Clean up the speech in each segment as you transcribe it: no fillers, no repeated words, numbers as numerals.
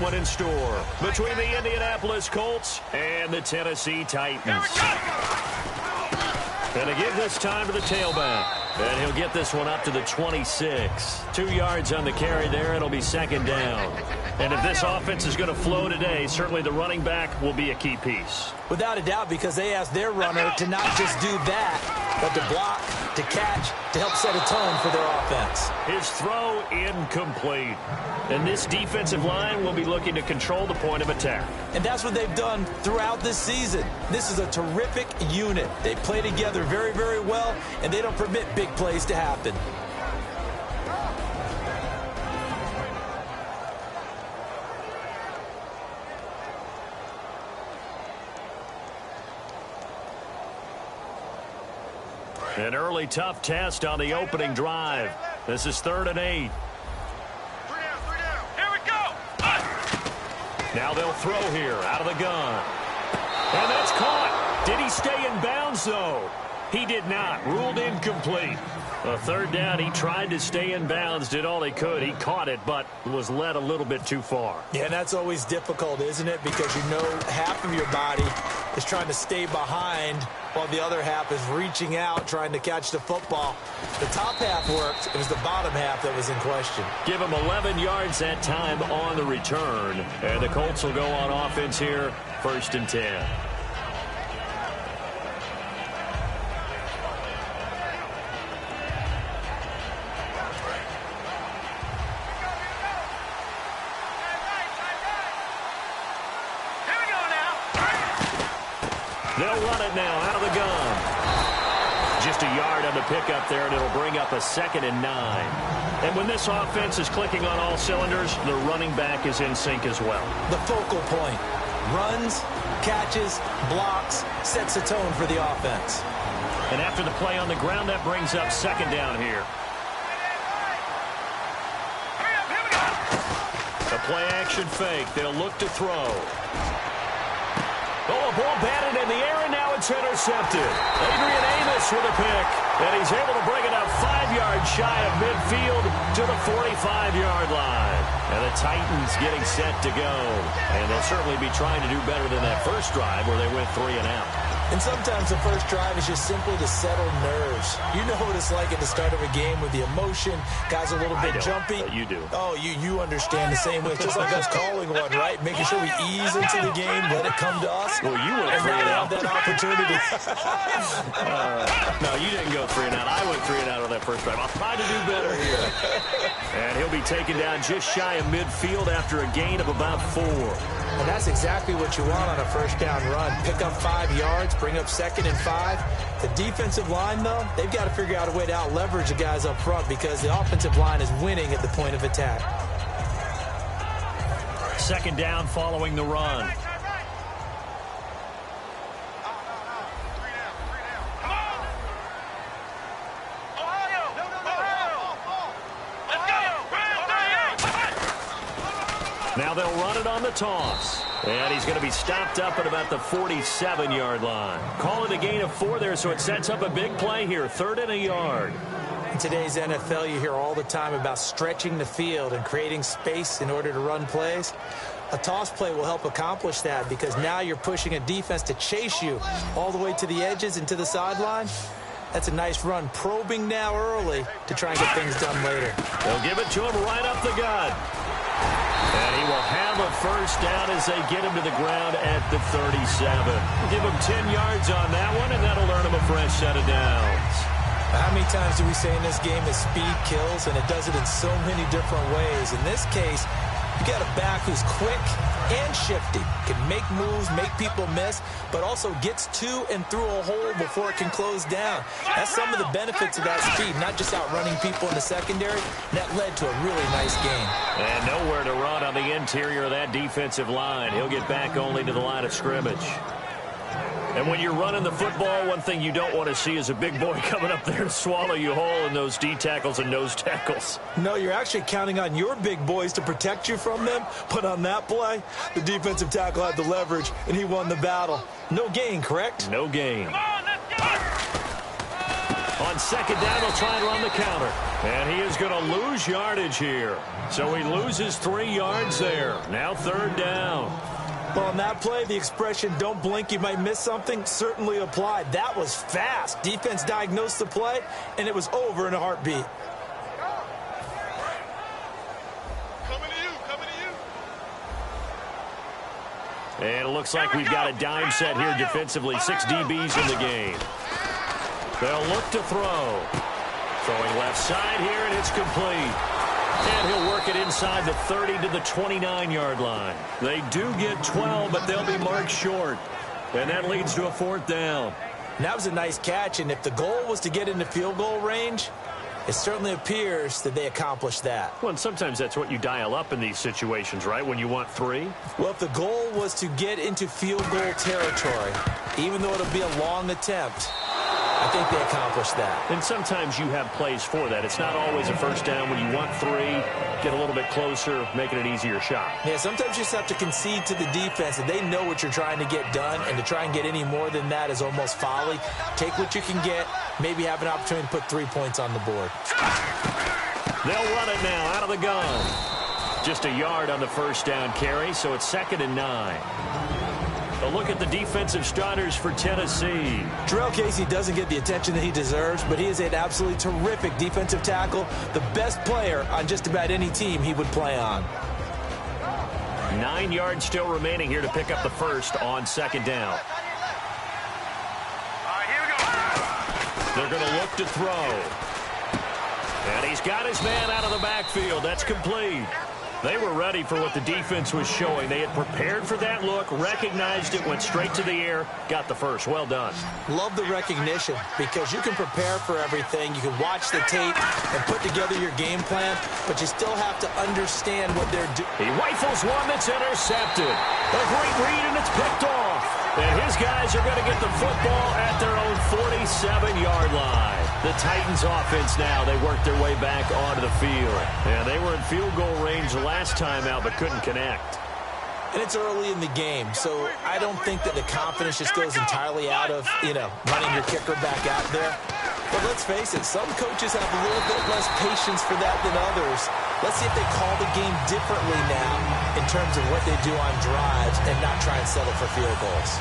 one in store between the Indianapolis Colts and the Tennessee Titans. And to give this time to the tailback. And he'll get this one up to the 26. 2 yards on the carry there. It'll be second down. And if this offense is going to flow today, certainly the running back will be a key piece. Without a doubt, because they asked their runner to not just do that, but to block, to catch, to help set a tone for their offense. His throw incomplete. And this defensive line will be looking to control the point of attack. And that's what they've done throughout this season. This is a terrific unit. They play together very, very well, and they don't permit big plays to happen. An early tough test on the opening drive. This is 3rd and 8. 3 down. Here we go. Now they'll throw here out of the gun. And that's caught. Did he stay in bounds, though? He did not. Ruled incomplete. A 3rd down, he tried to stay in bounds, did all he could. He caught it, but was led a little bit too far. Yeah, and that's always difficult, isn't it? Because you know half of your body is trying to stay behind while the other half is reaching out, trying to catch the football. The top half worked. It was the bottom half that was in question. Give him 11 yards that time on the return. And the Colts will go on offense here, 1st and 10. They'll run it now out of the gun. Just a yard on the pickup there, and it'll bring up a 2nd and 9. And when this offense is clicking on all cylinders, the running back is in sync as well. The focal point. Runs, catches, blocks, sets a tone for the offense. And after the play on the ground, that brings up 2nd down here. A play action fake. They'll look to throw. Oh, a ball batted in the air, and now it's intercepted. Adrian Amos with a pick, and he's able to bring it up 5 yards shy of midfield to the 45-yard line. And the Titans getting set to go. And they'll certainly be trying to do better than that first drive where they went 3 and out. And sometimes the first drive is just simply to settle nerves. You know what it's like at the start of a game with the emotion. Guys a little bit jumpy. You do. Oh, you understand the same way. It's just like us calling one, right? Making sure we ease into the game, let it come to us. Well, you went and 3 and out. Have that opportunity. No, you didn't go 3 and out. I went 3 and out on that first drive. I'll try to do better here. And he'll be taken down just shy of midfield after a gain of about 4. And that's exactly what you want on a first down run. Pick up 5 yards, bring up 2nd and 5. The defensive line, though, they've got to figure out a way to out-leverage the guys up front because the offensive line is winning at the point of attack. 2nd down following the run. Now they'll run it on the toss. And he's going to be stopped up at about the 47-yard line. Call it a gain of 4 there, so it sets up a big play here. 3rd and a yard. In today's NFL, you hear all the time about stretching the field and creating space in order to run plays. A toss play will help accomplish that because now you're pushing a defense to chase you all the way to the edges and to the sideline. That's a nice run, probing now early to try and get things done later. They'll give it to him right up the gut. And he will have a first down as they get him to the ground at the 37. Give him 10 yards on that one, and that'll earn him a fresh set of downs. How many times do we say in this game that speed kills, and it does it in so many different ways? In this case, you got a back who's quick and shifty, can make moves, make people miss, but also gets to and through a hole before it can close down. That's some of the benefits of that speed, not just outrunning people in the secondary. That led to a really nice game. And nowhere to run on the interior of that defensive line. He'll get back only to the line of scrimmage. And when you're running the football, one thing you don't want to see is a big boy coming up there and swallow you whole in those D tackles and nose tackles. No, you're actually counting on your big boys to protect you from them. But on that play, the defensive tackle had the leverage, and he won the battle. No gain, correct? No gain. Come on, let's go! On on second down, they'll try and run the counter. And he is going to lose yardage here. So he loses 3 yards there. Now third down. Well, on that play, the expression, don't blink, you might miss something, certainly applied. That was fast. Defense diagnosed the play, and it was over in a heartbeat. Coming to you, coming to you. And it looks like we've got a dime set here defensively. 6 DBs in the game. They'll look to throw. Throwing left side here, and it's complete. And he'll work it inside the 30 to the 29-yard line. They do get 12, but they'll be marked short. And that leads to a 4th down. And that was a nice catch, and if the goal was to get into field goal range, it certainly appears that they accomplished that. Well, and sometimes that's what you dial up in these situations, right, when you want 3? Well, if the goal was to get into field goal territory, even though it'll be a long attempt, I think they accomplished that. And sometimes you have plays for that. It's not always a first down. When you want 3, get a little bit closer, making it an easier shot. Yeah, sometimes you just have to concede to the defense, and they know what you're trying to get done, and to try and get any more than that is almost folly. Take what you can get, maybe have an opportunity to put 3 points on the board. They'll run it now out of the gun. Just a yard on the first down carry, so it's 2nd and 9. A look at the defensive starters for Tennessee. Terrell Casey doesn't get the attention that he deserves, but he is an absolutely terrific defensive tackle, the best player on just about any team he would play on. 9 yards still remaining here to pick up the first on 2nd down. All right, here we go. They're going to look to throw. And he's got his man out of the backfield. That's complete. They were ready for what the defense was showing. They had prepared for that look, recognized it, went straight to the air, got the first. Well done. Love the recognition, because you can prepare for everything. You can watch the tape and put together your game plan, but you still have to understand what they're doing. He rifles one that's intercepted. A great read, and it's picked off. And his guys are going to get the football at their own 47-yard line. The Titans offense now, they worked their way back onto the field. And they were in field goal range last time out, but couldn't connect. And it's early in the game, so I don't think that the confidence just goes entirely out of, running your kicker back out there. But let's face it, some coaches have a little bit less patience for that than others. Let's see if they call the game differently now in terms of what they do on drives and not try and settle for field goals.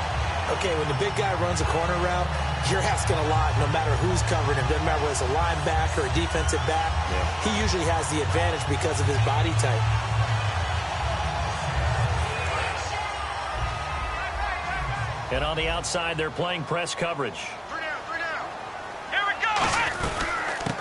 Okay, when the big guy runs a corner route, you're asking a lot no matter who's covering him. Doesn't matter whether it's a linebacker or a defensive back. Yeah. He usually has the advantage because of his body type. And on the outside, they're playing press coverage. 3 down. Here we go.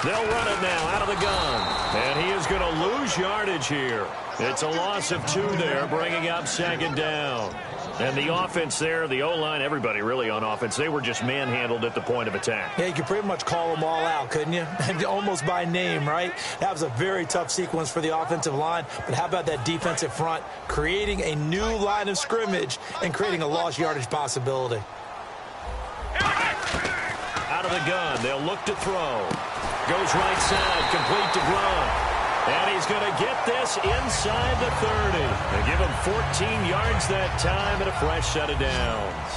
They'll run it now out of the gun. And he is going to lose yardage here. It's a loss of 2 there, bringing up 2nd down. And the offense there, the O-line, everybody really on offense, they were just manhandled at the point of attack. Yeah, you could pretty much call them all out, couldn't you? Almost by name, right? That was a very tough sequence for the offensive line. But how about that defensive front, creating a new line of scrimmage and creating a lost yardage possibility? Out of the gun, they'll look to throw. Goes right side, complete to Grunt. And he's going to get this inside the 30. They give him 14 yards that time and a fresh set of downs.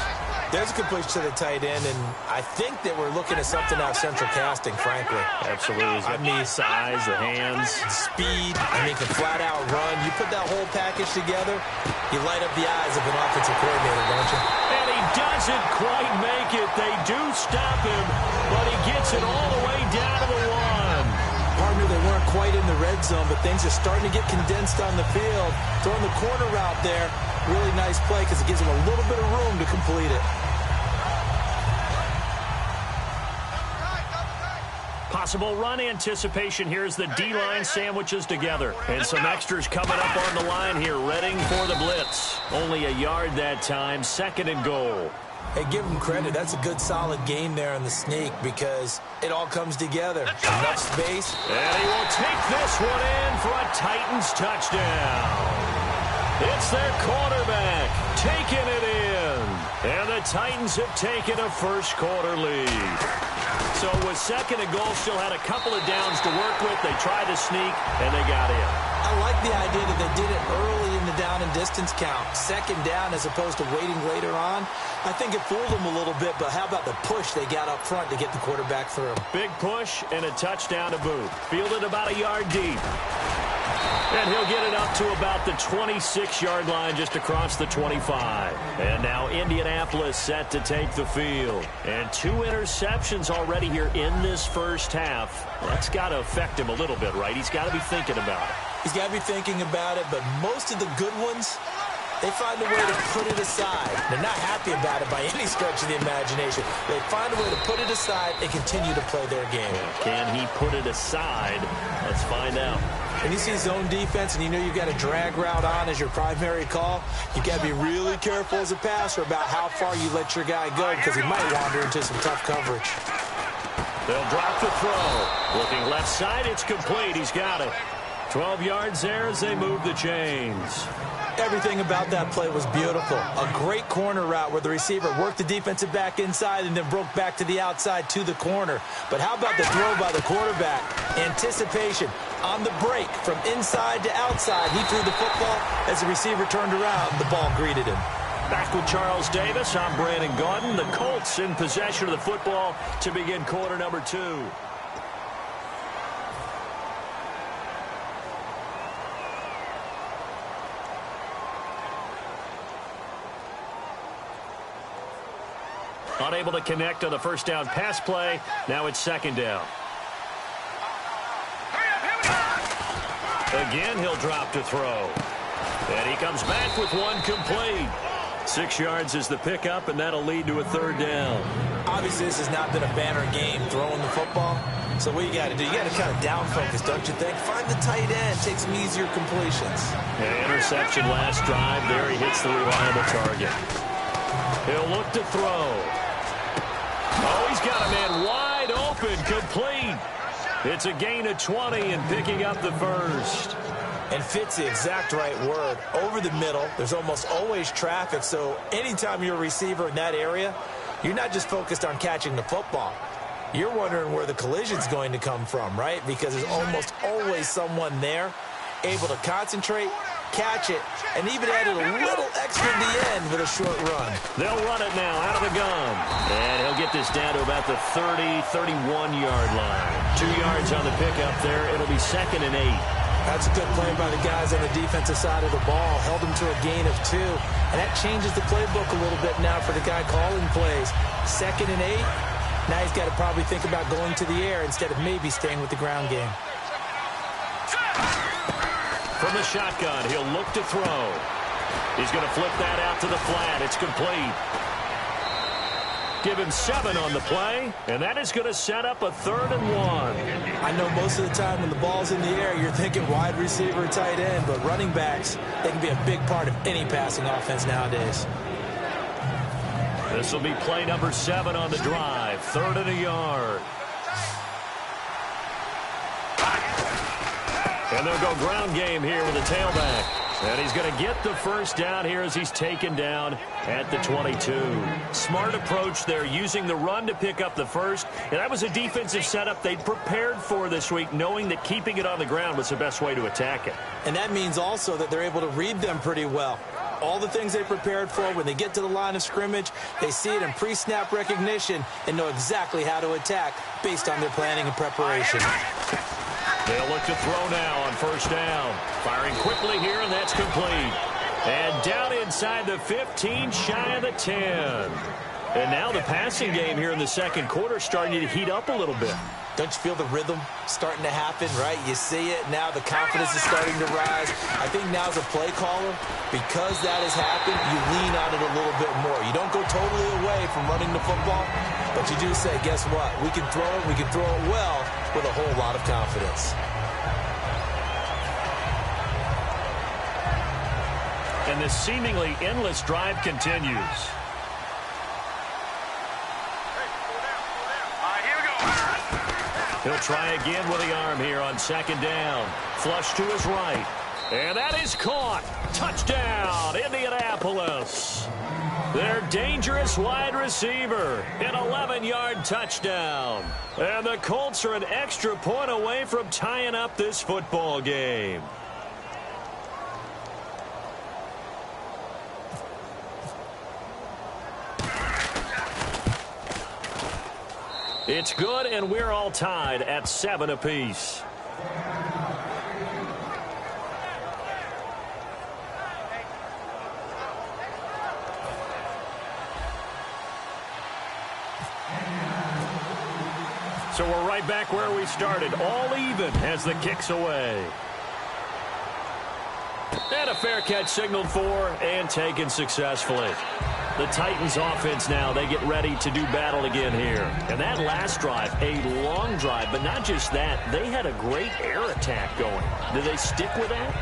There's a completion to the tight end, and I think that we're looking at something out of central casting, frankly. Absolutely. I mean, size, the hands. Speed, can flat out run. You put that whole package together, you light up the eyes of an offensive coordinator, don't you? And he doesn't quite make it. They do stop him, but he gets it all the way down to the 1. Partner, they weren't quite in the red zone, but things are starting to get condensed on the field. Throwing the corner route there, really nice play because it gives them a little bit of room to complete it. Possible run anticipation here as the D-line sandwiches together. And some extras coming up on the line here, readying for the blitz. Only a yard that time, 2nd and goal. Hey, give him credit. That's a good, solid game there on the sneak because it all comes together. Enough space. And he will take this one in for a Titans touchdown. It's their quarterback, taken it in. And the Titans have taken a first-quarter lead. So with second and goal, still had a couple of downs to work with. They tried to sneak, and they got in. I like the idea that they did it early in the down and distance count. Second down as opposed to waiting later on. I think it fooled them a little bit, but how about the push they got up front to get the quarterback through? Big push and a touchdown to boot. Fielded about a yard deep. And he'll get it up to about the 26-yard line just across the 25. And now Indianapolis set to take the field. And 2 interceptions already here in this first half. That's got to affect him a little bit, right? He's got to be thinking about it. He's got to be thinking about it, but most of the good ones, they find a way to put it aside. They're not happy about it by any stretch of the imagination. They find a way to put it aside and continue to play their game. Can he put it aside? Let's find out. When you see zone defense and you know you've got a drag route on as your primary call, you've got to be really careful as a passer about how far you let your guy go because he might wander into some tough coverage. They'll drop the throw. Looking left side, it's complete. He's got it. 12 yards there as they move the chains. Everything about that play was beautiful. A great corner route where the receiver worked the defensive back inside and then broke back to the outside to the corner. But how about the throw by the quarterback? Anticipation on the break from inside to outside. He threw the football as the receiver turned around. The ball greeted him. Back with Charles Davis. I'm Brandon Gaudin. The Colts in possession of the football to begin quarter number 2. Unable to connect on the first down pass play. Now it's second down. Again, he'll drop to throw. And he comes back with one complete. 6 yards is the pickup, and that'll lead to a third down. Obviously, this has not been a banner game throwing the football. So what you got to do, you got to kind of down focus, don't you think? Find the tight end, take some easier completions. An interception last drive. There he hits the reliable target. He'll look to throw. Oh, he's got a man wide open, complete. It's a gain of 20 and picking up the first. And fits the exact right word. Over the middle, there's almost always traffic, so anytime you're a receiver in that area, you're not just focused on catching the football. You're wondering where the collision's going to come from, right? Because there's almost always someone there able to concentrate, catch it, and even added a little extra at the end with a short run. They'll run it now out of the gun. And he'll get this down to about the 30, 31-yard line. 2 yards on the pickup there. It'll be second and 8. That's a good play by the guys on the defensive side of the ball. Held them to a gain of 2. And that changes the playbook a little bit now for the guy calling plays. Second and 8. Now he's got to probably think about going to the air instead of maybe staying with the ground game. From the shotgun, he'll look to throw. He's going to flip that out to the flat. It's complete. Give him 7 on the play, and that is going to set up a 3rd and 1. I know most of the time when the ball's in the air, you're thinking wide receiver, tight end, but running backs, they can be a big part of any passing offense nowadays. This will be play number 7 on the drive. 3rd and a yard. And they'll go ground game here with a tailback. And he's going to get the first down here as he's taken down at the 22. Smart approach there, using the run to pick up the first. And that was a defensive setup they'd prepared for this week, knowing that keeping it on the ground was the best way to attack it. And that means also that they're able to read them pretty well. All the things they prepared for, when they get to the line of scrimmage, they see it in pre-snap recognition and know exactly how to attack based on their planning and preparation. They'll look to throw now on first down. Firing quickly here, and that's complete. And down inside the 15, shy of the 10. And now the passing game here in the second quarter starting to heat up a little bit. Don't you feel the rhythm starting to happen, right? You see it. Now the confidence is starting to rise. I think now as a play caller, because that has happened, you lean on it a little bit more. You don't go totally away from running the football, but you do say, guess what? We can throw it. We can throw it well with a whole lot of confidence. And this seemingly endless drive continues. He'll try again with the arm here on second down. Flush to his right. And that is caught. Touchdown, Indianapolis. Indianapolis. Their dangerous wide receiver, an 11-yard touchdown. And the Colts are an extra point away from tying up this football game. It's good, and we're all tied at 7 apiece. So we're right back where we started, all even as the kick's away. And a fair catch signaled for and taken successfully. The Titans offense now, they get ready to do battle again here. And that last drive, a long drive, but not just that, they had a great air attack going. Do they stick with that?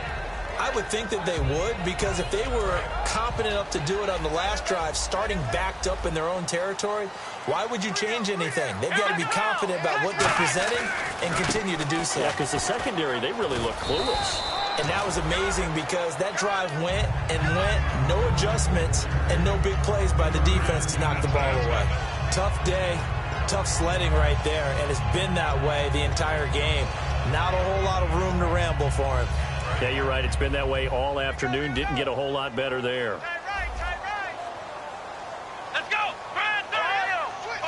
I would think that they would, because if they were competent enough to do it on the last drive, starting backed up in their own territory, why would you change anything? They've got to be confident about what they're presenting and continue to do so. Yeah, because the secondary, they really look clueless. And that was amazing because that drive went and went, no adjustments, and no big plays by the defense to knock the ball away. Tough day, tough sledding right there, and it's been that way the entire game. Not a whole lot of room to ramble for him. Yeah, you're right. It's been that way all afternoon. Didn't get a whole lot better there. Tight right. Let's go. Switch.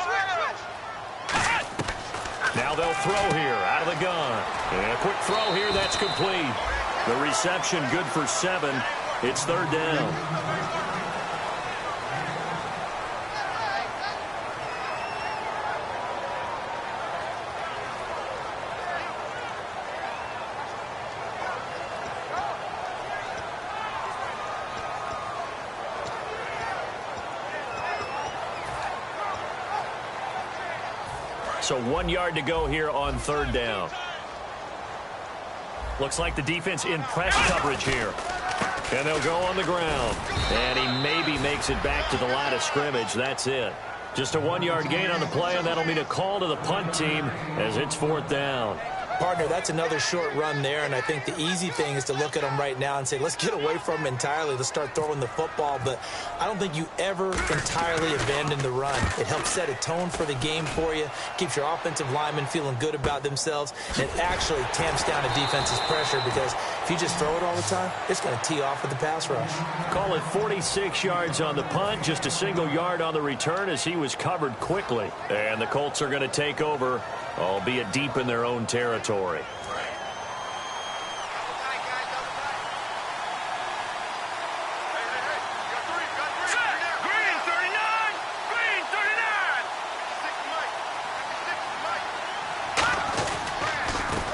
Now they'll throw here out of the gun. And a quick throw here. That's complete. The reception good for 7. It's third down. So 1 yard to go here on third down. Looks like the defense in press coverage here. And they'll go on the ground. And he maybe makes it back to the line of scrimmage. That's it. Just a 1 yard gain on the play, and that'll mean a call to the punt team as it's fourth down. Partner, that's another short run there, and I think the easy thing is to look at them right now and say, let's get away from them entirely. Let's start throwing the football, but I don't think you ever entirely abandon the run. It helps set a tone for the game for you, keeps your offensive linemen feeling good about themselves, and it actually tamps down a defense's pressure because if you just throw it all the time, it's going to tee off with the pass rush. Call it 46 yards on the punt, just a single yard on the return as he was covered quickly. And the Colts are going to take over, albeit deep in their own territory.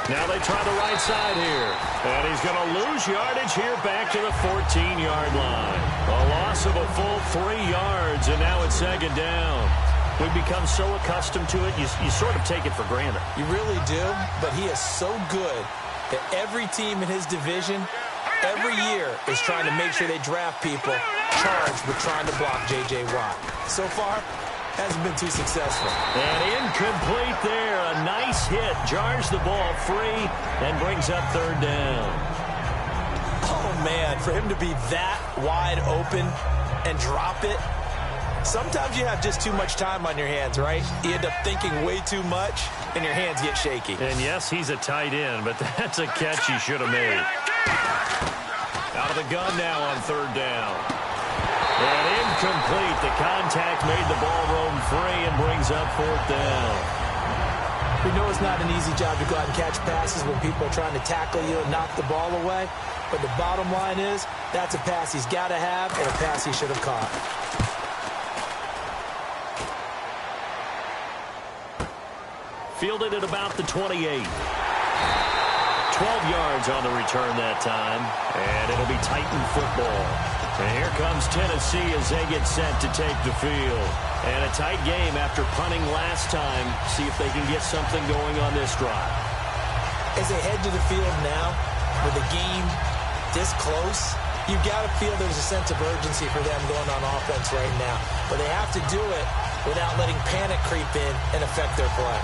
Now they try the right side here. And he's going to lose yardage here back to the 14-yard line. A loss of a full 3 yards, and now it's second down. We've become so accustomed to it, you sort of take it for granted. You really do, but he is so good that every team in his division, every year, is trying to make sure they draft people charged with trying to block J.J. Watt. So far, hasn't been too successful. And incomplete there. A nice hit. Jars the ball free and brings up third down. Oh, man, for him to be that wide open and drop it, sometimes you have just too much time on your hands, right? You end up thinking way too much, and your hands get shaky. And, yes, he's a tight end, but that's a catch he should have made. Out of the gun now on third down. And incomplete. The contact made the ball roam free and brings up fourth down. We know it's not an easy job to go out and catch passes when people are trying to tackle you and knock the ball away. But the bottom line is that's a pass he's got to have and a pass he should have caught. Fielded at about the 28. 12 yards on the return that time. And it'll be Titan football. And here comes Tennessee as they get set to take the field. And a tight game after punting last time. See if they can get something going on this drive. As they head to the field now, with the game this close, you've got to feel there's a sense of urgency for them going on offense right now. But they have to do it without letting panic creep in and affect their play.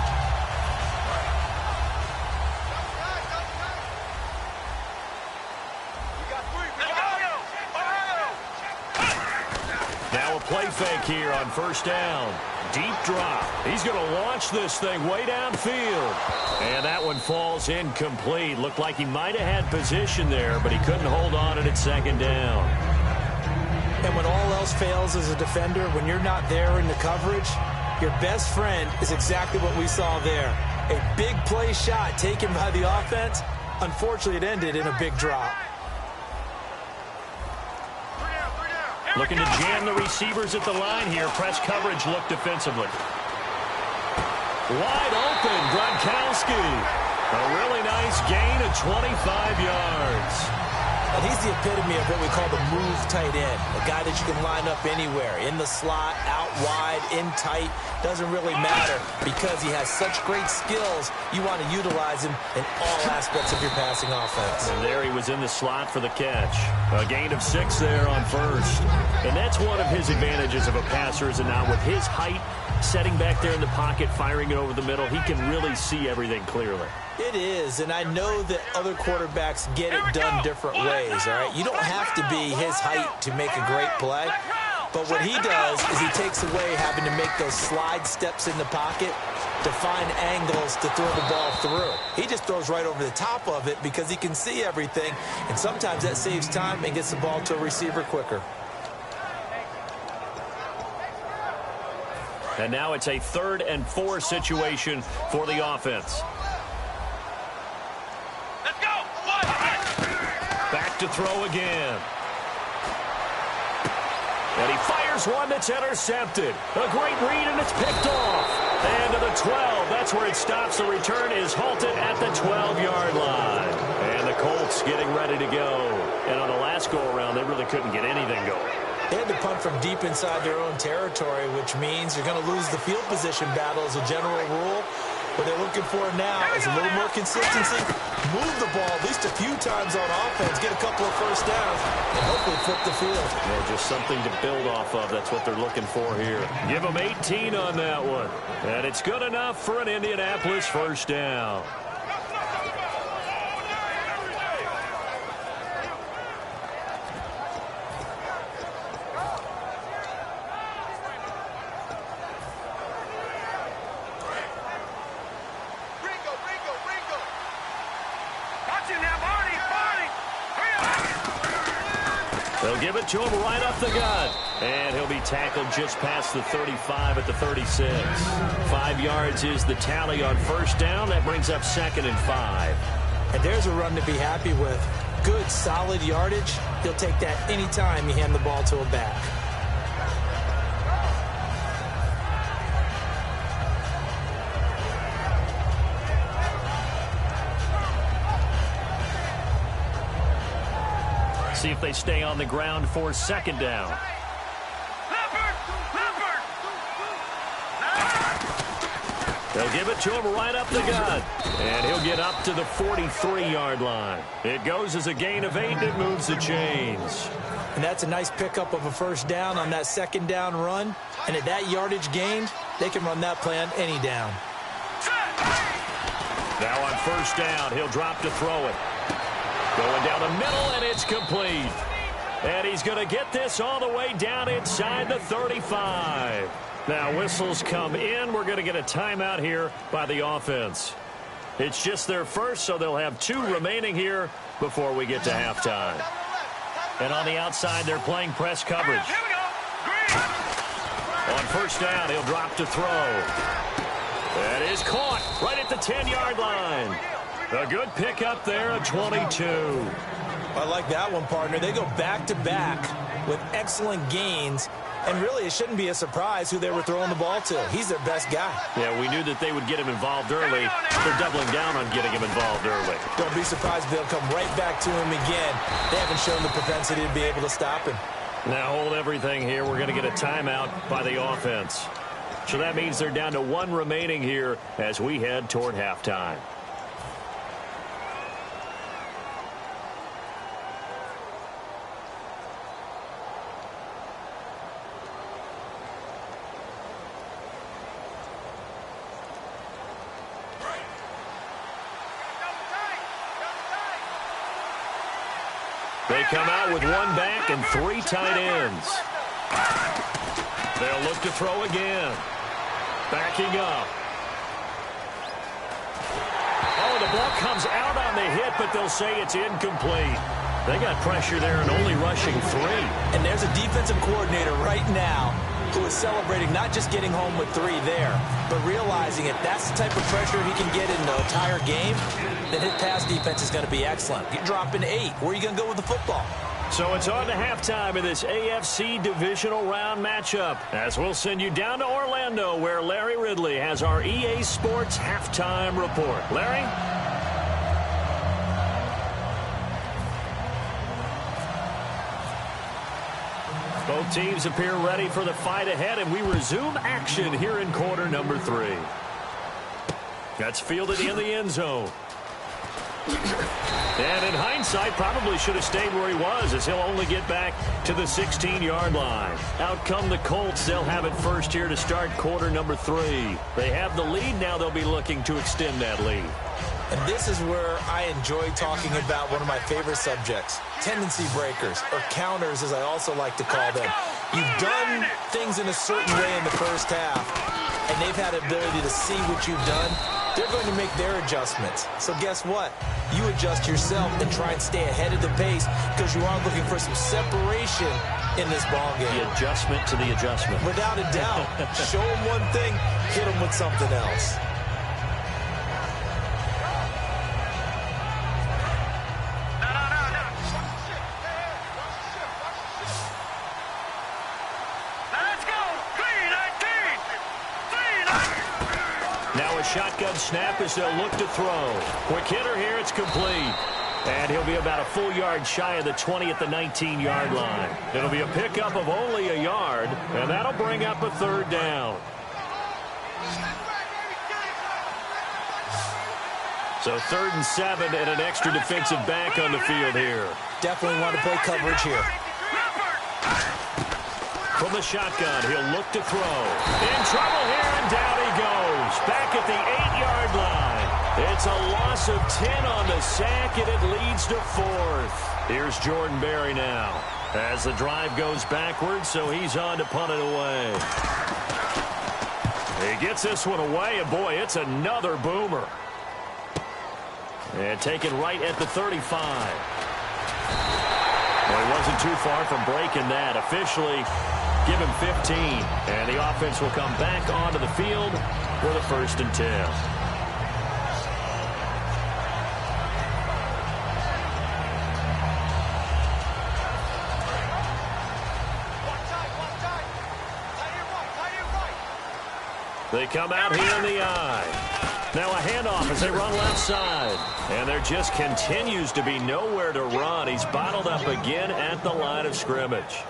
Now a play fake here on first down. Deep drop. He's going to launch this thing way downfield. And that one falls incomplete. Looked like he might have had position there, but he couldn't hold on at second down. And when all else fails as a defender, when you're not there in the coverage, your best friend is exactly what we saw there. A big play shot taken by the offense. Unfortunately, it ended in a big drop. Looking to jam the receivers at the line here. Press coverage look defensively. Wide open, Gronkowski. A really nice gain of 25 yards. And he's the epitome of what we call the move tight end. A guy that you can line up anywhere. In the slot, out wide, in tight. Doesn't really matter because he has such great skills. You want to utilize him in all aspects of your passing offense. And there he was in the slot for the catch. A gain of 6 there on first. And that's one of his advantages of a passer, is that now with his height, setting back there in the pocket, firing it over the middle, he can really see everything clearly. It is, and I know that other quarterbacks get it done different ways, all right? You don't have to be his height to make a great play, but what he does is he takes away having to make those slide steps in the pocket to find angles to throw the ball through. He just throws right over the top of it because he can see everything, and sometimes that saves time and gets the ball to a receiver quicker. And now it's a 3rd and 4 situation for the offense. Let's go. Back to throw again. And he fires one that's intercepted. A great read, and it's picked off. And to the 12. That's where it stops. The return is halted at the 12-yard line. And the Colts getting ready to go. And on the last go-around, they really couldn't get anything going. They had to punt from deep inside their own territory, which means you're going to lose the field position battle as a general rule. What they're looking for now is a little more consistency, move the ball at least a few times on offense, get a couple of first downs, and hopefully flip the field. Yeah, just something to build off of. That's what they're looking for here. Give them 18 on that one. And it's good enough for an Indianapolis first down. They'll give it to him right up the gut. And he'll be tackled just past the 35 at the 36. 5 yards is the tally on first down. That brings up 2nd and 5. And there's a run to be happy with. Good, solid yardage. He'll take that anytime you hand the ball to a back. See if they stay on the ground for 2nd down. They'll give it to him right up the gut. And he'll get up to the 43-yard line. It goes as a gain of 8, and it moves the chains. And that's a nice pickup of a first down on that 2nd down run. And at that yardage gained, they can run that play on any down. Now on first down, he'll drop to throw it. Going down the middle, and it's complete. And he's going to get this all the way down inside the 35. Now whistles come in. We're going to get a timeout here by the offense. It's just their first, so they'll have 2 remaining here before we get to halftime. And on the outside, they're playing press coverage. On first down, he'll drop to throw. That is caught right at the 10-yard line. A good pickup there at 22. I like that one, partner. They go back-to-back with excellent gains. And really, it shouldn't be a surprise who they were throwing the ball to. He's their best guy. Yeah, we knew that they would get him involved early. They're doubling down on getting him involved early. Don't be surprised if they'll come right back to him again. They haven't shown the propensity to be able to stop him. Now hold everything here. We're going to get a timeout by the offense. So that means they're down to 1 remaining here as we head toward halftime. They come out with 1 back and 3 tight ends. They'll look to throw again. Backing up. Oh, the ball comes out on the hit, but they'll say it's incomplete. They got pressure there and only rushing 3. And there's a defensive coordinator right now who is celebrating not just getting home with 3 there, but realizing if that's the type of pressure he can get in the entire game, then his pass defense is going to be excellent. You're dropping 8. Where are you going to go with the football? So it's on to halftime in this AFC divisional round matchup, as we'll send you down to Orlando, where Larry Ridley has our EA Sports halftime report. Larry? Both teams appear ready for the fight ahead, and we resume action here in quarter number 3. That's fielded in the end zone. And in hindsight, probably should have stayed where he was, as he'll only get back to the 16-yard line. Out come the Colts. They'll have it first here to start quarter number 3. They have the lead. Now they'll be looking to extend that lead. And this is where I enjoy talking about one of my favorite subjects, tendency breakers, or counters, as I also like to call them. You've done things in a certain way in the first half, and they've had the ability to see what you've done. They're going to make their adjustments. So guess what? You adjust yourself and try and stay ahead of the pace, because you are looking for some separation in this ball game. The adjustment to the adjustment. Without a doubt. Show them one thing, hit them with something else. Shotgun snap as they'll look to throw. Quick hitter here, it's complete. And he'll be about a full yard shy of the 20 at the 19-yard line. It'll be a pickup of only a yard, and that'll bring up a 3rd down. So 3rd and 7 and an extra defensive back on the field here. Definitely want to play coverage here. From the shotgun, he'll look to throw. In trouble here, and down he goes. Back at the 8-yard line. It's a loss of 10 on the sack, and it leads to 4th. Here's Jordan Berry now, as the drive goes backwards, so he's on to punt it away. He gets this one away, and boy, it's another boomer. And taken right at the 35. Well, he wasn't too far from breaking that. Officially, give him 15. And the offense will come back onto the field for the 1st and 10. They come out here in the eye. Now a handoff as they run left side. And there just continues to be nowhere to run. He's bottled up again at the line of scrimmage.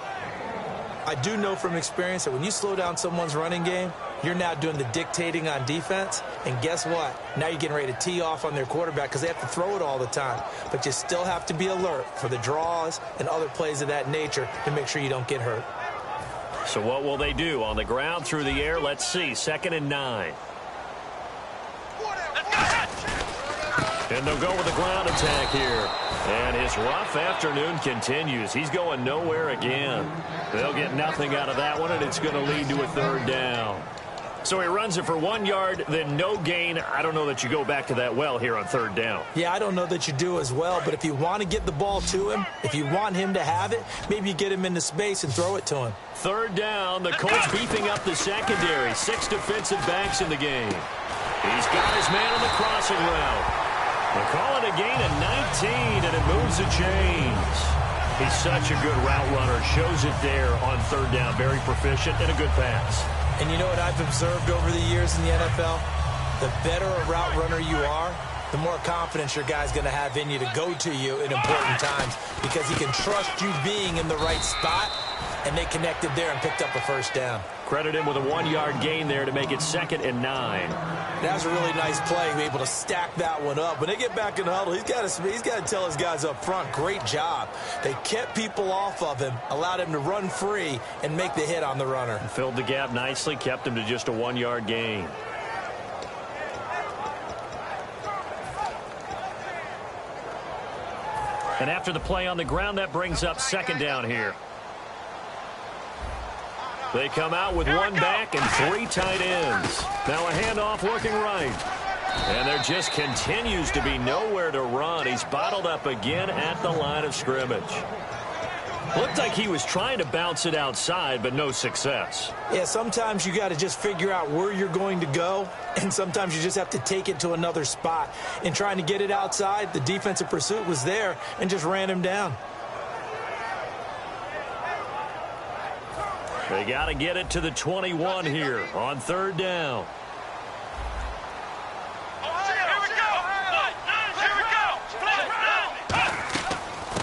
I do know from experience that when you slow down someone's running game, you're now doing the dictating on defense. And guess what? Now you're getting ready to tee off on their quarterback because they have to throw it all the time. But you still have to be alert for the draws and other plays of that nature to make sure you don't get hurt. So what will they do? On the ground, through the air? Let's see. 2nd and 9. And they'll go with the ground attack here. And his rough afternoon continues. He's going nowhere again. They'll get nothing out of that one, and it's going to lead to a 3rd down. So he runs it for 1 yard, then no gain. I don't know that you go back to that well here on 3rd down. Yeah, I don't know that you do as well, but if you want to get the ball to him, if you want him to have it, maybe you get him into space and throw it to him. 3rd down, the Colts beefing up the secondary. 6 defensive backs in the game. He's got his man on the crossing route. They call it a gain of 19, and it moves the chains. He's such a good route runner. Shows it there on 3rd down. Very proficient and a good pass. And you know what I've observed over the years in the NFL? The better a route runner you are, the more confidence your guy's going to have in you to go to you in important times because he can trust you being in the right spot, and they connected there and picked up a 1st down. Credit him with a 1 yard gain there to make it 2nd and 9. That was a really nice play, be able to stack that one up. When they get back in the huddle, he's got to tell his guys up front, great job. They kept people off of him, allowed him to run free and make the hit on the runner. Filled the gap nicely, kept him to just a 1 yard gain. And after the play on the ground, that brings up 2nd down here. They come out with one back and 3 tight ends. Now a handoff looking right. And there just continues to be nowhere to run. He's bottled up again at the line of scrimmage. Looked like he was trying to bounce it outside, but no success. Yeah, sometimes you got to just figure out where you're going to go, and sometimes you just have to take it to another spot. In trying to get it outside, the defensive pursuit was there and just ran him down. They got to get it to the 21 here on 3rd down.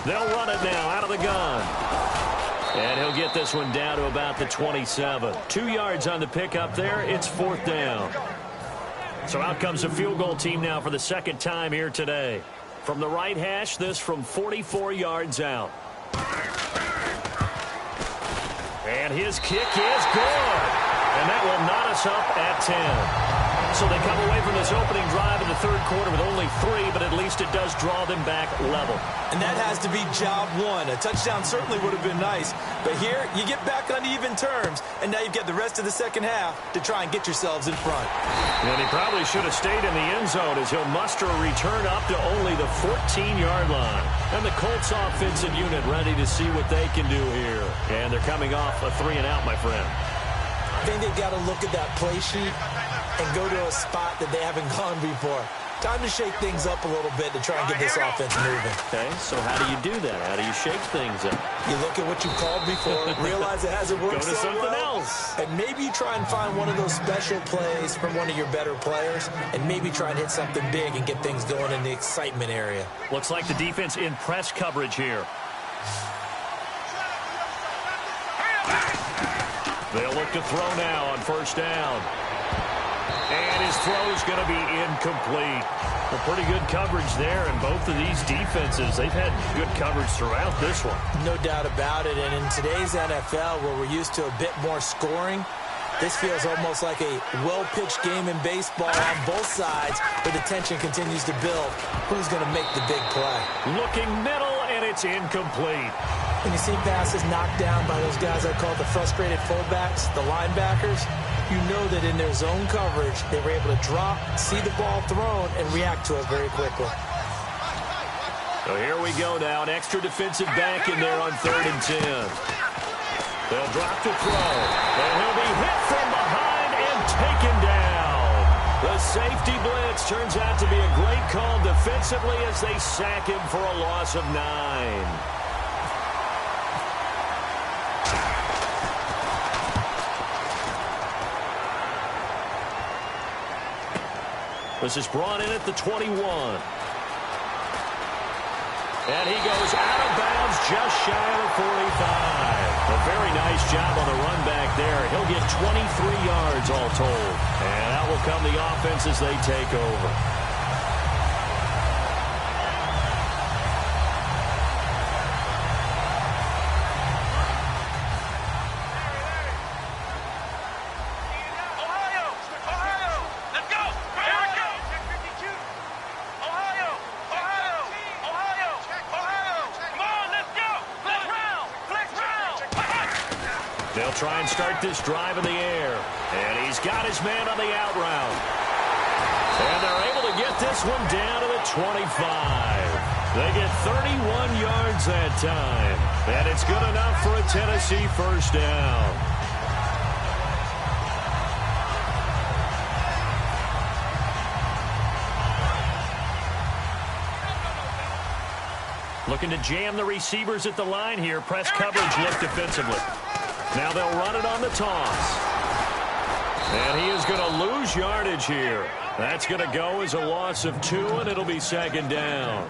They'll run it now out of the gun. And he'll get this one down to about the 27. 2 yards on the pickup there. It's 4th down. So out comes the field goal team now for the 2nd time here today. From the right hash, this from 44 yards out. And his kick is good. And that will knot us up at 10. So they come away from this opening drive in the 3rd quarter with only 3, but at least it does draw them back level. And that has to be job 1. A touchdown certainly would have been nice, but here you get back on even terms, and now you've got the rest of the 2nd half to try and get yourselves in front. And he probably should have stayed in the end zone as he'll muster a return up to only the 14-yard line. And the Colts offensive unit ready to see what they can do here. And they're coming off a 3-and-out, my friend. I think they've got to look at that play sheet and go to a spot that they haven't gone before. Time to shake things up a little bit to try and get this offense moving. Okay, so how do you do that? How do you shake things up? You look at what you called before, realize it hasn't worked Go to so something well, else. and maybe you try and find one of those special plays from one of your better players, and maybe try and hit something big and get things going in the excitement area. Looks like the defense in press coverage here. They'll look to throw now on 1st down. And his throw is going to be incomplete. A pretty good coverage there, and both of these defenses, they've had good coverage throughout this one. No doubt about it, and in today's NFL, where we're used to a bit more scoring, this feels almost like a well-pitched game in baseball on both sides, where the tension continues to build. Who's going to make the big play? Looking middle, and it's incomplete. When you see passes knocked down by those guys I call the frustrated fullbacks, the linebackers, you know that in their zone coverage, they were able to drop, see the ball thrown, and react to it very quickly. So here we go now, an extra defensive back in there on 3rd and 10. They'll drop the throw, and he'll be hit from behind and taken down. The safety blitz turns out to be a great call defensively as they sack him for a loss of 9. This is brought in at the 21. And he goes out of bounds just shy of the 45. A very nice job on the run back there. He'll get 23 yards all told. And out will come the offense as they take over. They'll try and start this drive in the air. And he's got his man on the out route. And they're able to get this one down to the 25. They get 31 yards that time. And it's good enough for a Tennessee 1st down. Looking to jam the receivers at the line here. Press coverage look defensively. Now they'll run it on the toss. And he is going to lose yardage here. That's going to go as a loss of 2, and it'll be 2nd down.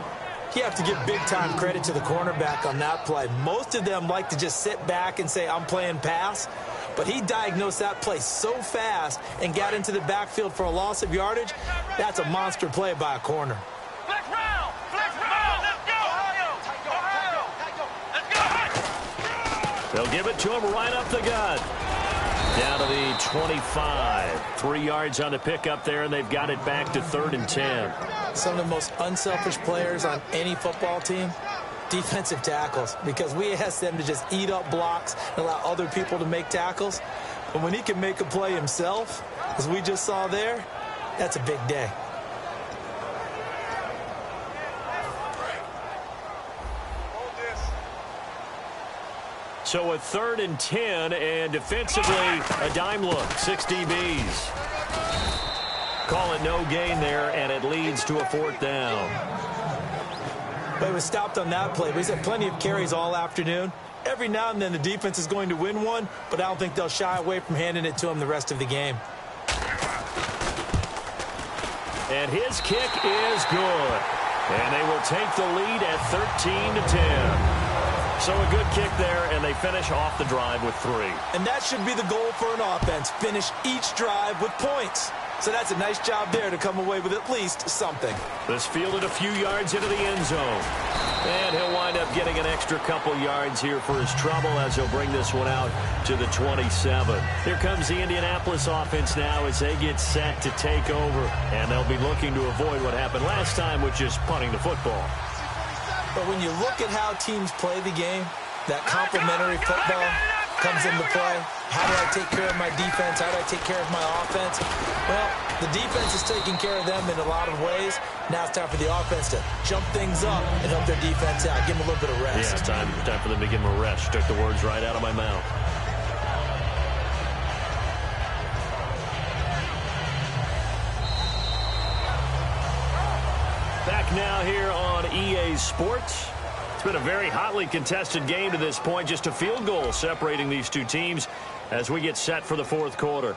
You have to give big-time credit to the cornerback on that play. Most of them like to just sit back and say, I'm playing pass. But he diagnosed that play so fast and got into the backfield for a loss of yardage. That's a monster play by a corner. They'll give it to him right up the gut. Down to the 25. 3 yards on the pickup there, and they've got it back to 3rd and 10. Some of the most unselfish players on any football team, defensive tackles, because we ask them to just eat up blocks and allow other people to make tackles. But when he can make a play himself, as we just saw there, that's a big day. So a 3rd and 10, and defensively, a dime look, 6 DBs. Call it no gain there, and it leads to a 4th down. But he was stopped on that play. But he's had plenty of carries all afternoon. Every now and then the defense is going to win one, but I don't think they'll shy away from handing it to him the rest of the game. And his kick is good. And they will take the lead at 13-10. So a good kick there, and they finish off the drive with 3. And that should be the goal for an offense. Finish each drive with points. So that's a nice job there to come away with at least something. This fielded a few yards into the end zone. And he'll wind up getting an extra couple yards here for his trouble as he'll bring this one out to the 27. Here comes the Indianapolis offense now as they get set to take over. And they'll be looking to avoid what happened last time, which is punting the football. But when you look at how teams play the game, that complementary football comes into play. How do I take care of my defense? How do I take care of my offense? Well, the defense is taking care of them in a lot of ways. Now it's time for the offense to jump things up and help their defense out. Give them a little bit of rest. Yeah, time for them to give them a rest. Took the words right out of my mouth. Back now here on EA Sports. It's been a very hotly contested game to this point. Just a field goal separating these two teams as we get set for the 4th quarter.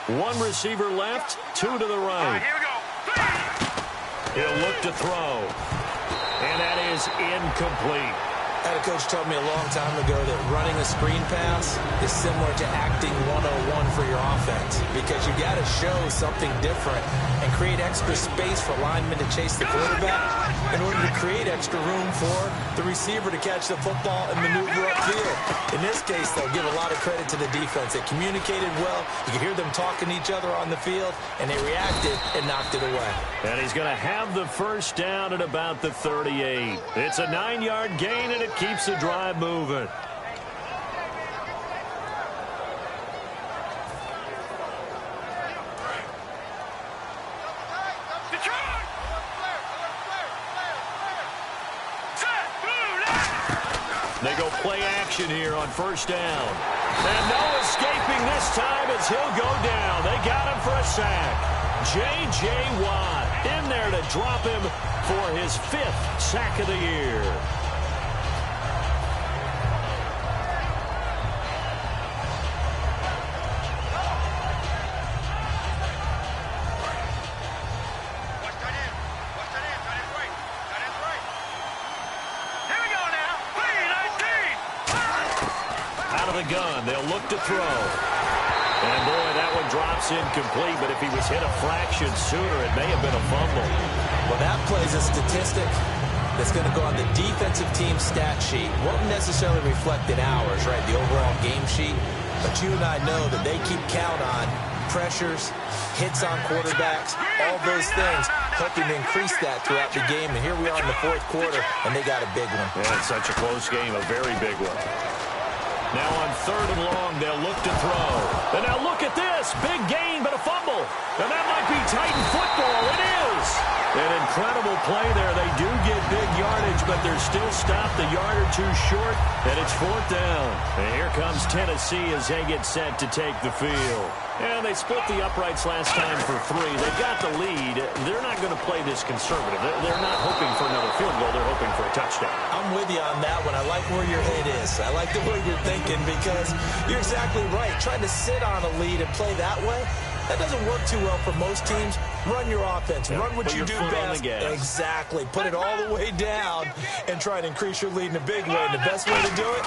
One receiver left, 2 to the right. Here we go. He'll look to throw. And that is incomplete. I had a coach tell me a long time ago that running a screen pass is similar to acting 101 for your offense, because you got to show something different and create extra space for linemen to chase the quarterback in order to create extra room for the receiver to catch the football and maneuver upfield. In this case, they'll give a lot of credit to the defense. They communicated well. You could hear them talking to each other on the field, and they reacted and knocked it away. And he's going to have the first down at about the 38. It's a 9-yard gain, and it keeps the drive moving. They go play action here on first down. And no escaping this time as he'll go down. They got him for a sack. J.J. Watt in there to drop him for his 5th sack of the year. Gun. They'll look to throw. And, boy, that one drops incomplete, but if he was hit a fraction sooner, it may have been a fumble. Well, that plays a statistic that's going to go on the defensive team stat sheet. Won't necessarily reflect in ours, right, the overall game sheet. But you and I know that they keep count on pressures, hits on quarterbacks, all those things, hoping to increase that throughout the game. And here we are in the 4th quarter, and they got a big one. Yeah, it's such a close game, a very big one. Now on 3rd and long, they'll look to throw. And now look at this. Big gain, but a fumble. And that might be Titan football. It is. An incredible play there. They do get big yardage, but they're still stopped a yard or two short, and it's 4th down. And here comes Tennessee as they get set to take the field. And they split the uprights last time for 3. They've got the lead. They're not going to play this conservative. They're not hoping for another field goal. They're hoping for a touchdown. I'm with you on that one. I like where your head is. I like the way you're thinking, because you're exactly right. Trying to sit on a lead and play that way, that doesn't work too well for most teams. Run your offense. Run what you do best. Exactly. Put it all the way down and try to increase your lead in a big way. And the best way to do it,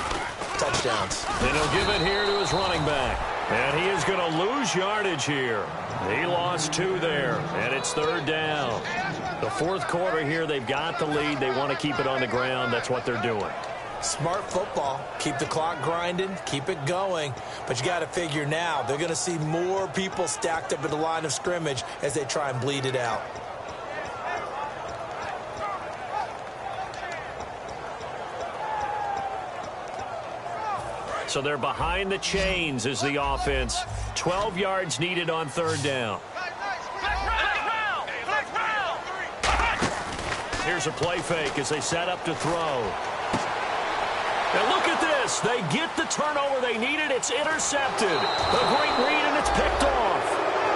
touchdowns. And he'll give it here to his running back. And he is going to lose yardage here. He lost 2 there, and it's 3rd down. The 4th quarter here, they've got the lead. They want to keep it on the ground. That's what they're doing. Smart football. Keep the clock grinding. Keep it going. But you got to figure now, they're going to see more people stacked up at the line of scrimmage as they try and bleed it out. So they're behind the chains as the offense. 12 yards needed on 3rd down. Here's a play fake as they set up to throw. And look at this. They get the turnover they needed. It's intercepted. A great read, and it's picked off.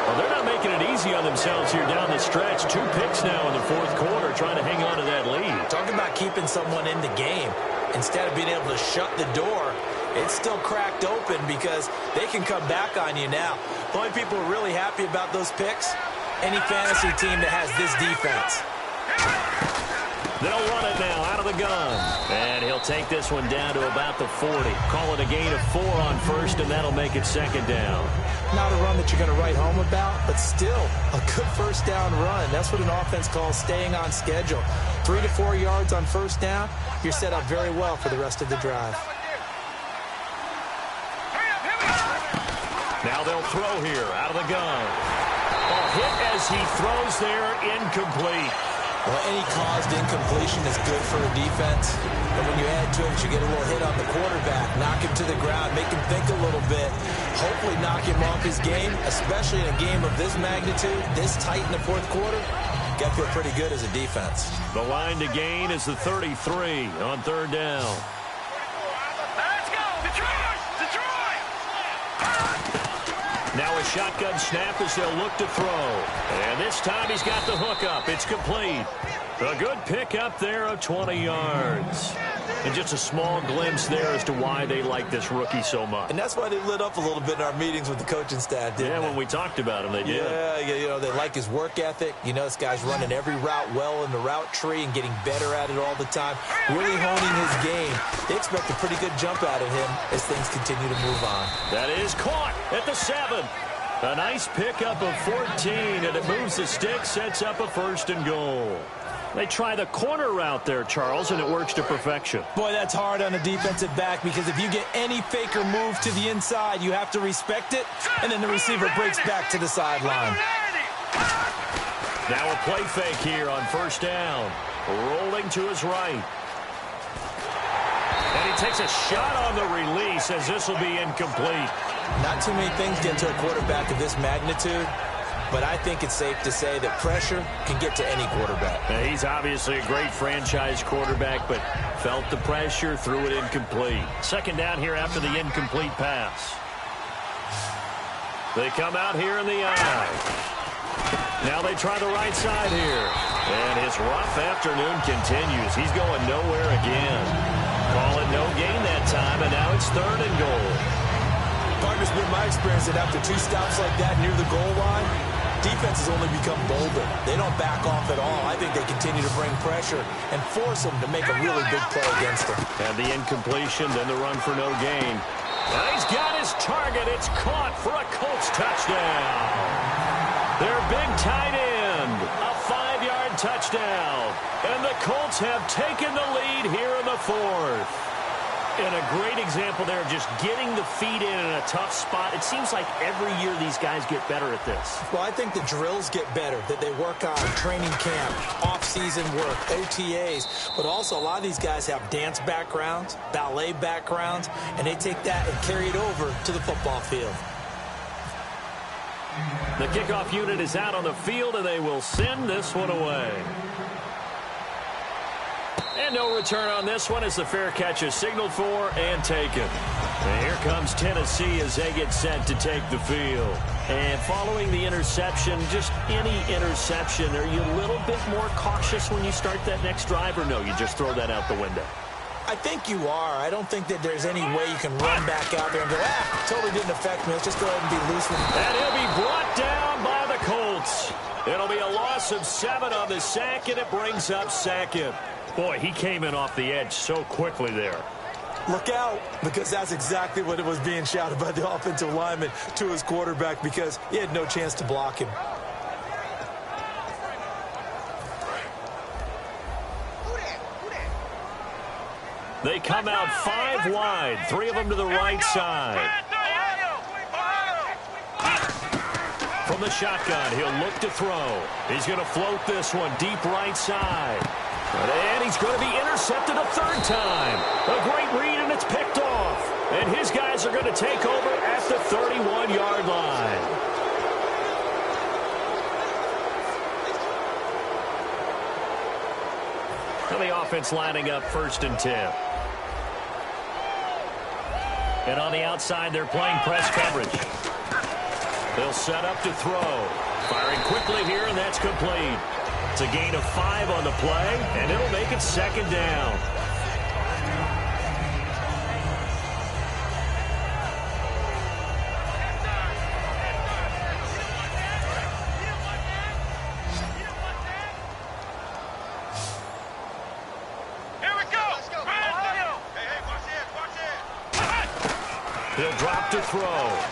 Well, they're not making it easy on themselves here down the stretch. 2 picks now in the 4th quarter trying to hang on to that lead. Talk about keeping someone in the game. Instead of being able to shut the door, it's still cracked open because they can come back on you now. The only people who are really happy about those picks, any fantasy team that has this defense. They'll run it now out of the gun. And he'll take this one down to about the 40. Call it a gain of 4 on 1st, and that'll make it 2nd down. Not a run that you're going to write home about, but still a good 1st down run. That's what an offense calls staying on schedule. 3 to 4 yards on 1st down, you're set up very well for the rest of the drive. Now they'll throw here out of the gun. Ball hit as he throws there, incomplete. Well, any caused incompletion is good for a defense. But when you add to it, you get a little hit on the quarterback, knock him to the ground, make him think a little bit, hopefully knock him off his game, especially in a game of this magnitude, this tight in the 4th quarter. Got to feel pretty good as a defense. The line to gain is the 33 on 3rd down. Let's go! Detroit! Detroit! Now a shotgun snap as they'll look to throw. And this time he's got the hook up. It's complete. A good pick up there of 20 yards. And just a small glimpse there as to why they like this rookie so much. And that's why they lit up a little bit in our meetings with the coaching staff, didn't they? When we talked about him, they did. Yeah, you know, they like his work ethic. You know, this guy's running every route well in the route tree and getting better at it all the time. Really honing his game. They expect a pretty good jump out of him as things continue to move on. That is caught at the 7. A nice pickup of 14, and it moves the stick, sets up a 1st and goal. They try the corner route there, Charles, and it works to perfection. Boy, that's hard on a defensive back because if you get any faker move to the inside, you have to respect it, and then the receiver breaks back to the sideline. Now a play fake here on 1st down. Rolling to his right. And he takes a shot on the release as this will be incomplete. Not too many things get to a quarterback of this magnitude, but I think it's safe to say that pressure can get to any quarterback. He's obviously a great franchise quarterback, but felt the pressure, threw it incomplete. 2nd down here after the incomplete pass. They come out here in the eye. Now they try the right side here. And his rough afternoon continues. He's going nowhere again. Call it no gain that time, and now it's 3rd and goal. Partner's been my experience that after 2 stops like that near the goal line, defenses only become bolder. They don't back off at all. I think they continue to bring pressure and force them to make a really big play against them. And the incompletion, then the run for no gain. And he's got his target. It's caught for a Colts touchdown. Their big tight end, a 5-yard touchdown. And the Colts have taken the lead here in the 4th. And a great example there of just getting the feet in a tough spot. It seems like every year these guys get better at this. Well, I think the drills get better, that they work on training camp, off-season work, OTAs. But also a lot of these guys have dance backgrounds, ballet backgrounds, and they take that and carry it over to the football field. The kickoff unit is out on the field, and they will send this one away. And no return on this one as the fair catch is signaled for and taken. And here comes Tennessee as they get set to take the field. And following the interception, just any interception, are you a little bit more cautious when you start that next drive, or no, you just throw that out the window? I think you are. I don't think that there's any way you can run back out there and go, totally didn't affect me. Let's just go ahead and be loose with it. And he'll be brought down by the Colts. It'll be a loss of 7 on the sack, and it brings up 2nd. Boy, he came in off the edge so quickly there. Look out, because that's exactly what it was being shouted by the offensive lineman to his quarterback, because he had no chance to block him. They come out 5 wide, 3 of them to the right side. From the shotgun, he'll look to throw. He's going to float this one deep right side. And he's going to be intercepted a 3rd time. A great read, and it's picked off. And his guys are going to take over at the 31-yard line. And the offense lining up 1st and 10. And on the outside, they're playing press coverage. They'll set up to throw. Firing quickly here, and that's complete. It's a gain of 5 on the play, and it'll make it 2nd down. Here we go. Hey, watch it. He'll drop to throw.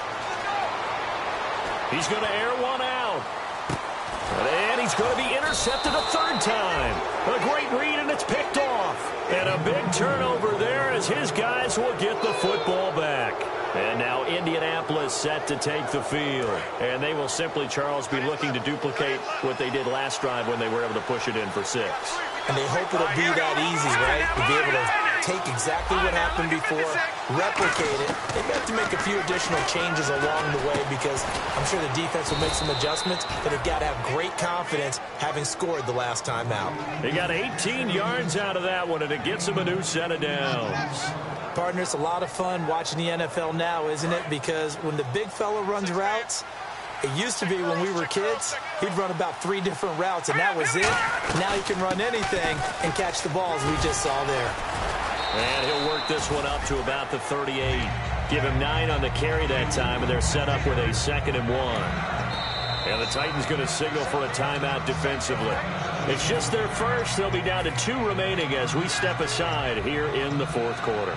He's going to air one out. And he's going to be intercepted a 3rd time. A great read, and it's picked off. And a big turnover there as his guys will get the football back. And now Indianapolis set to take the field. And they will simply, Charles, be looking to duplicate what they did last drive when they were able to push it in for 6. And they hope it'll be that easy, right? To be able to take exactly what happened before, replicate it. They have to make a few additional changes along the way, because I'm sure the defense will make some adjustments, but they've got to have great confidence having scored the last time out. They got 18 yards out of that one, and it gets them a new set of downs. Partner, it's a lot of fun watching the NFL now, isn't it? Because when the big fella runs routes, it used to be when we were kids, he'd run about 3 different routes, and that was it. Now he can run anything and catch the balls we just saw there. And he'll work this one up to about the 38. Give him 9 on the carry that time, and they're set up with a 2nd and 1. And the Titans going to signal for a timeout defensively. It's just their first. They'll be down to 2 remaining as we step aside here in the 4th quarter.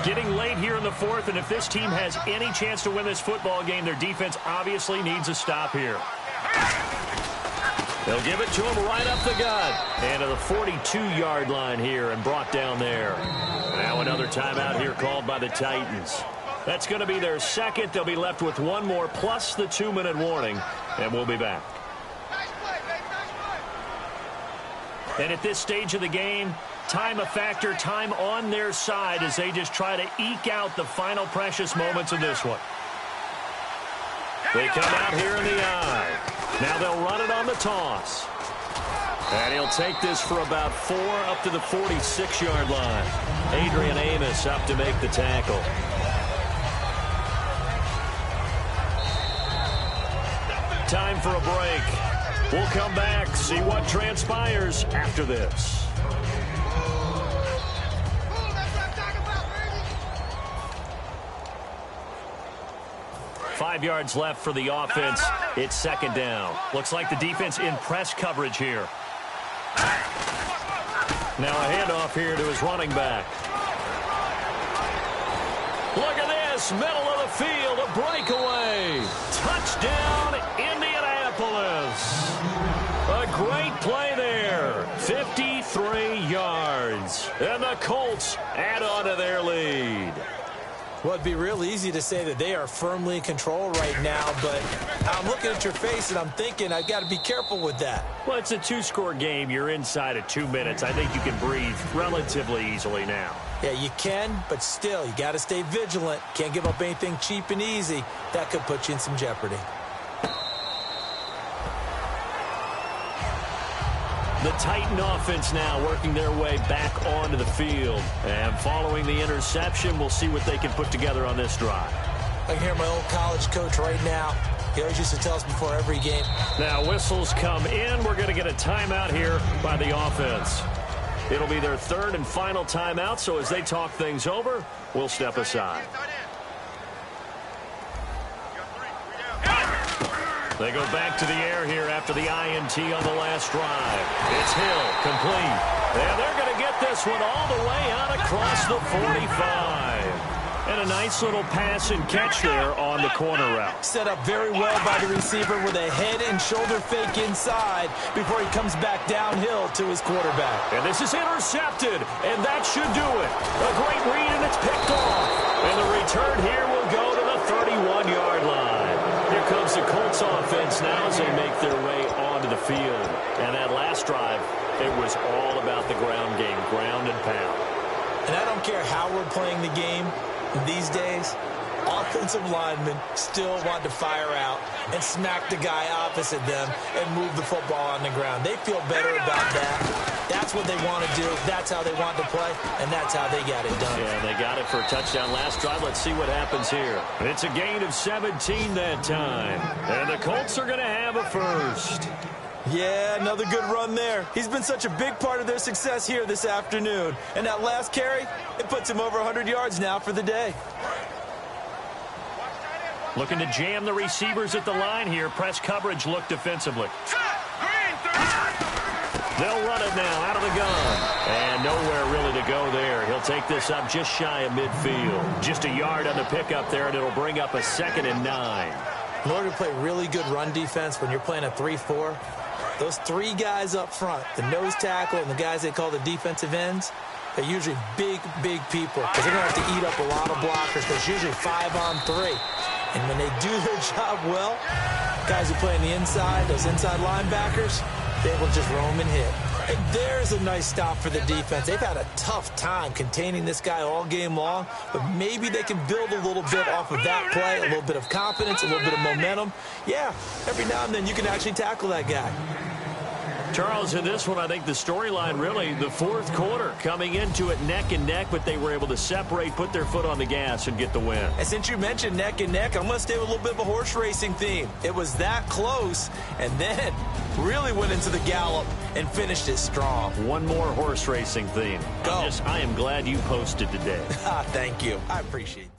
Getting late here in the 4th, and if this team has any chance to win this football game, their defense obviously needs a stop here. They'll give it to him right up the gut. And to the 42-yard line here and brought down there. Now another timeout here called by the Titans. That's going to be their 2nd. They'll be left with 1 more plus the 2-minute warning, and we'll be back. And at this stage of the game, time a factor, time on their side as they just try to eke out the final precious moments of this one. They come out here in the eye. Now they'll run it on the toss. And he'll take this for about 4 up to the 46-yard line. Adrian Amos up to make the tackle. Time for a break. We'll come back, see what transpires after this. 5 yards left for the offense. It's 2nd down. Looks like the defense in press coverage here. Now a handoff here to his running back. Look at this, middle of the field, a breakaway. Touchdown, Indianapolis. A great play there. 53 yards. And the Colts add on to their lead. Well, it'd be real easy to say that they are firmly in control right now, but I'm looking at your face and I'm thinking I've got to be careful with that. Well, it's a 2-score game. You're inside of 2 minutes. I think you can breathe relatively easily now. Yeah, you can, but still, you got to stay vigilant. Can't give up anything cheap and easy. That could put you in some jeopardy. The Titan offense now working their way back onto the field. And following the interception, we'll see what they can put together on this drive. I can hear my old college coach right now. He always used to tell us before every game. Now whistles come in. We're going to get a timeout here by the offense. It'll be their 3rd and final timeout, so as they talk things over, we'll step aside. They go back to the air here after the INT on the last drive. It's Hill, complete. And they're going to get this one all the way out across the 45. And a nice little pass and catch there on the corner route. Set up very well by the receiver with a head and shoulder fake inside before he comes back downhill to his quarterback. And this is intercepted, and that should do it. A great read, and it's picked off. And the return here will go to the 31-yard line. Here comes the Colts offense now as they make their way onto the field. And that last drive, it was all about the ground game, ground and pound. And I don't care how we're playing the game these days, offensive linemen still want to fire out and smack the guy opposite them and move the football on the ground. They feel better about that. That's what they want to do. That's how they want to play, and that's how they got it done. Yeah, they got it for a touchdown last drive. Let's see what happens here. It's a gain of 17 that time, and the Colts are going to have a first. Yeah, another good run there. He's been such a big part of their success here this afternoon. And that last carry, it puts him over 100 yards now for the day. Looking to jam the receivers at the line here. Press coverage look defensively. They'll run it now out of the gun. And nowhere really to go there. He'll take this up just shy of midfield. Just a yard on the pickup there, and it'll bring up a 2nd and 9. In order to play really good run defense when you're playing a 3-4, those three guys up front, the nose tackle and the guys they call the defensive ends, they're usually big, big people because they're going to have to eat up a lot of blockers because it's usually 5-on-3. And when they do their job well, guys who play on the inside, those inside linebackers, they will just roam and hit. And there's a nice stop for the defense. They've had a tough time containing this guy all game long, but maybe they can build a little bit off of that play, a little bit of confidence, a little bit of momentum. Yeah, every now and then you can actually tackle that guy. Charles, in this one, I think the storyline really, the fourth quarter, coming into it neck and neck, but they were able to separate, put their foot on the gas, and get the win. And since you mentioned neck and neck, I'm going to stay with a little bit of a horse racing theme. It was that close, and then really went into the gallop and finished it strong. One more horse racing theme. Go. I am glad you posted today. Thank you. I appreciate it.